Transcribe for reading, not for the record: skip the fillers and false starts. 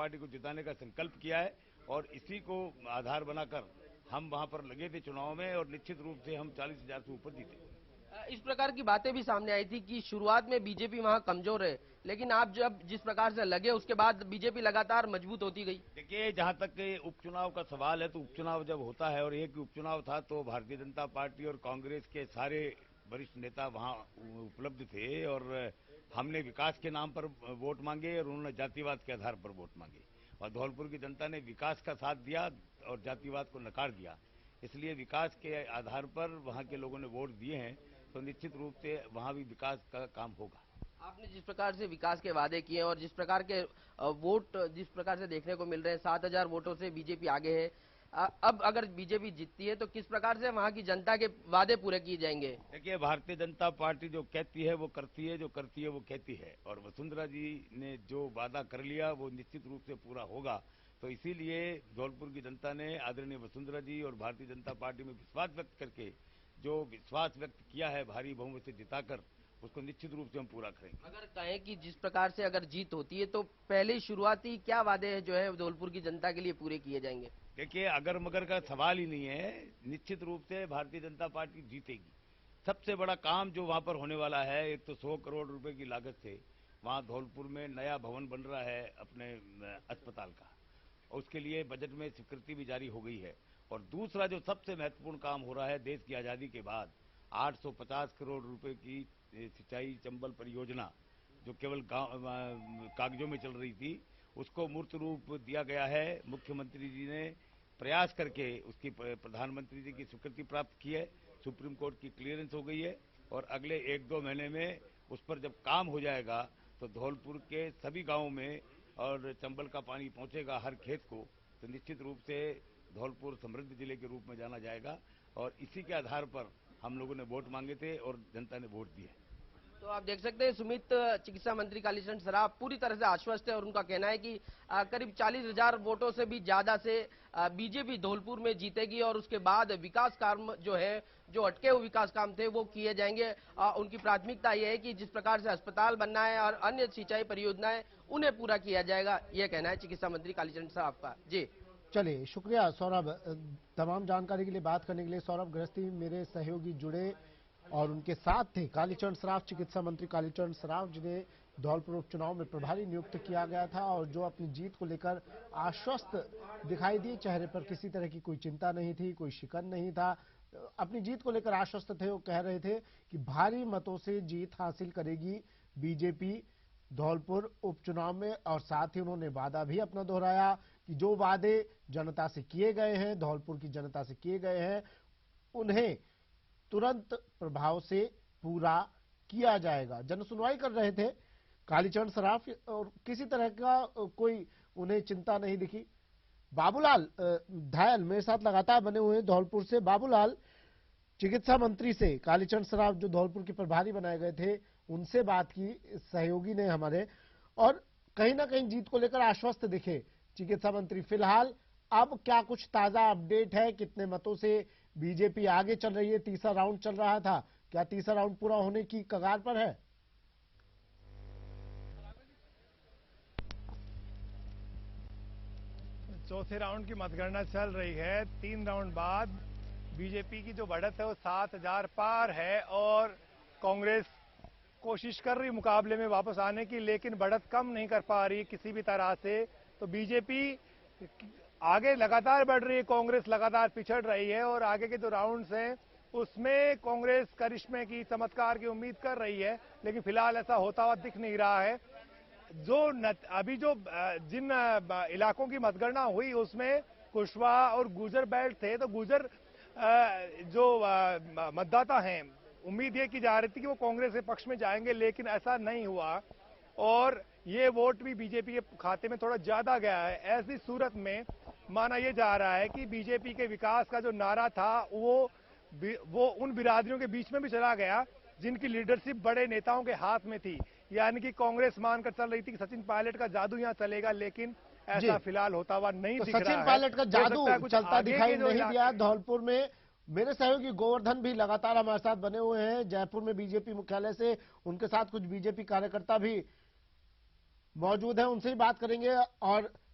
Party को जिताने का संकल्प किया है और इसी को आधार बनाकर हम वहां पर लगे थे चुनाव में और निश्चित रूप से हम 40,000 से ऊपर जीते। इस प्रकार की बातें भी सामने आई थी कि शुरुआत में बीजेपी वहां कमजोर है, लेकिन आप जब जिस प्रकार से लगे उसके बाद बीजेपी लगातार मजबूत होती गई। देखिए, जहां तक उपचुनाव का सवाल है तो उपचुनाव जब होता है और एक उपचुनाव था तो भारतीय जनता पार्टी और कांग्रेस के सारे वरिष्ठ नेता वहां उपलब्ध थे और हमने विकास के नाम पर वोट मांगे और उन्होंने जातिवाद के आधार पर वोट मांगे और धौलपुर की जनता ने विकास का साथ दिया और जातिवाद को नकार दिया। इसलिए विकास के आधार पर वहां के लोगों ने वोट दिए हैं, तो निश्चित रूप से वहां भी विकास का काम होगा। आपने जिस प्रकार से विकास के वादे किए और जिस प्रकार के वोट जिस प्रकार से देखने को मिल रहे हैं, 7,000 वोटों से बीजेपी आगे है। अब अगर बीजेपी जीतती है तो किस प्रकार से वहां की जनता के वादे पूरे किए जाएंगे? देखिए, भारतीय जनता पार्टी जो कहती है वो करती है, जो करती है वो कहती है और वसुंधरा जी ने जो वादा कर लिया वो निश्चित रूप से पूरा होगा। तो इसीलिए धौलपुर की जनता ने आदरणीय वसुंधरा जी और भारतीय जनता पार्टी में विश्वास व्यक्त करके जो विश्वास व्यक्त किया है भारी बहुमत से जिताकर, उसको निश्चित रूप से हम पूरा करेंगे। अगर कहें कि जिस प्रकार से अगर जीत होती है तो पहले शुरुआती क्या वादे जो है धौलपुर की जनता के लिए पूरे किए जाएंगे? देखिए, अगर मगर का सवाल ही नहीं है, निश्चित रूप से भारतीय जनता पार्टी जीतेगी। सबसे बड़ा काम जो वहां पर होने वाला है, एक तो 100 करोड़ रुपए की लागत से वहां धौलपुर में नया भवन बन रहा है अपने अस्पताल का, उसके लिए बजट में स्वीकृति भी जारी हो गई है। और दूसरा जो सबसे महत्वपूर्ण काम हो रहा है, देश की आजादी के बाद 850 करोड़ रुपए की सिंचाई चंबल परियोजना जो केवल कागजों में चल रही थी, उसको मूर्त रूप दिया गया है। मुख्यमंत्री जी ने प्रयास करके उसकी प्रधानमंत्री जी की स्वीकृति प्राप्त की है, सुप्रीम कोर्ट की क्लियरेंस हो गई है और अगले 1-2 महीने में उस पर जब काम हो जाएगा तो धौलपुर के सभी गांवों में और चंबल का पानी पहुंचेगा हर खेत को, तो निश्चित रूप से धौलपुर समृद्ध जिले के रूप में जाना जाएगा और इसी के आधार पर हम लोगों ने वोट मांगे थे और जनता ने वोट दिया। तो आप देख सकते हैं सुमित, चिकित्सा मंत्री कालीचरण सराफ पूरी तरह से आश्वस्त है और उनका कहना है कि करीब 40,000 वोटों से भी ज्यादा से बीजेपी धौलपुर में जीतेगी और उसके बाद विकास काम जो है, जो अटके हुए विकास काम थे वो किए जाएंगे। उनकी प्राथमिकता यह है कि जिस प्रकार से अस्पताल बनना है और अन्य सिंचाई परियोजनाएं उन्हें पूरा किया जाएगा, यह कहना है चिकित्सा मंत्री कालीचरण सराफ का। जी चलिए, शुक्रिया सौरभ, तमाम जानकारी के लिए बात करने के लिए। सौरभ गृहस्थी मेरे सहयोगी जुड़े और उनके साथ थे कालीचरण सराफ, चिकित्सा मंत्री कालीचरण सराफ, जिन्हें धौलपुर उपचुनाव में प्रभारी नियुक्त किया गया था और जो अपनी जीत को लेकर आश्वस्त दिखाई दिए। चेहरे पर किसी तरह की कोई चिंता नहीं थी, कोई शिकन नहीं था, अपनी जीत को लेकर आश्वस्त थे। वो कह रहे थे कि भारी मतों से जीत हासिल करेगी बीजेपी धौलपुर उपचुनाव में और साथ ही उन्होंने वादा भी अपना दोहराया कि जो वादे जनता से किए गए हैं, धौलपुर की जनता से किए गए हैं, उन्हें तुरंत प्रभाव से पूरा किया जाएगा। जनसुनवाई कर रहे थे कालीचरण सराफ और किसी तरह का कोई उन्हें चिंता नहीं दिखी। बाबूलाल घायल मेरे साथ लगातार बने हुए हैं धौलपुर से। बाबूलाल, चिकित्सा मंत्री से कालीचरण सराफ जो धौलपुर के प्रभारी बनाए गए थे उनसे बात की सहयोगी ने हमारे, और कहीं ना कहीं जीत को लेकर आश्वस्त दिखे चिकित्सा मंत्री। फिलहाल अब क्या कुछ ताजा अपडेट है? कितने मतों से बीजेपी आगे चल रही है? तीसरा राउंड चल रहा था, क्या तीसरा राउंड पूरा होने की कगार पर है? चौथे राउंड की मतगणना चल रही है। 3 राउंड बाद बीजेपी की जो बढ़त है वो 7,000 पार है और कांग्रेस कोशिश कर रही मुकाबले में वापस आने की, लेकिन बढ़त कम नहीं कर पा रही किसी भी तरह से। तो बीजेपी आगे लगातार बढ़ रही है, कांग्रेस लगातार पिछड़ रही है और आगे के जो राउंड्स हैं उसमें कांग्रेस करिश्मे की, चमत्कार की उम्मीद कर रही है, लेकिन फिलहाल ऐसा होता हुआ दिख नहीं रहा है। अभी जो जिन इलाकों की मतगणना हुई उसमें कुशवाहा और गुर्जर बेल्ट थे, तो गुर्जर जो मतदाता हैं, उम्मीद ये की जा रही थी कि वो कांग्रेस के पक्ष में जाएंगे, लेकिन ऐसा नहीं हुआ और ये वोट भी बीजेपी के खाते में थोड़ा ज्यादा गया है। ऐसी सूरत में माना यह जा रहा है कि बीजेपी के विकास का जो नारा था वो उन बिरादरियों के बीच में भी चला गया जिनकी लीडरशिप बड़े नेताओं के हाथ में थी। यानी कि कांग्रेस मानकर चल रही थी कि सचिन पायलट का जादू यहां चलेगा, लेकिन ऐसा फिलहाल होता हुआ नहीं दिख रहा है। सचिन पायलट का जादू चलता दिखाई नहीं दिया धौलपुर में। मेरे सहयोगी गोवर्धन भी लगातार हमारे साथ बने हुए हैं जयपुर में बीजेपी मुख्यालय से, उनके साथ कुछ बीजेपी कार्यकर्ता भी मौजूद हैं, उनसे ही बात करेंगे। और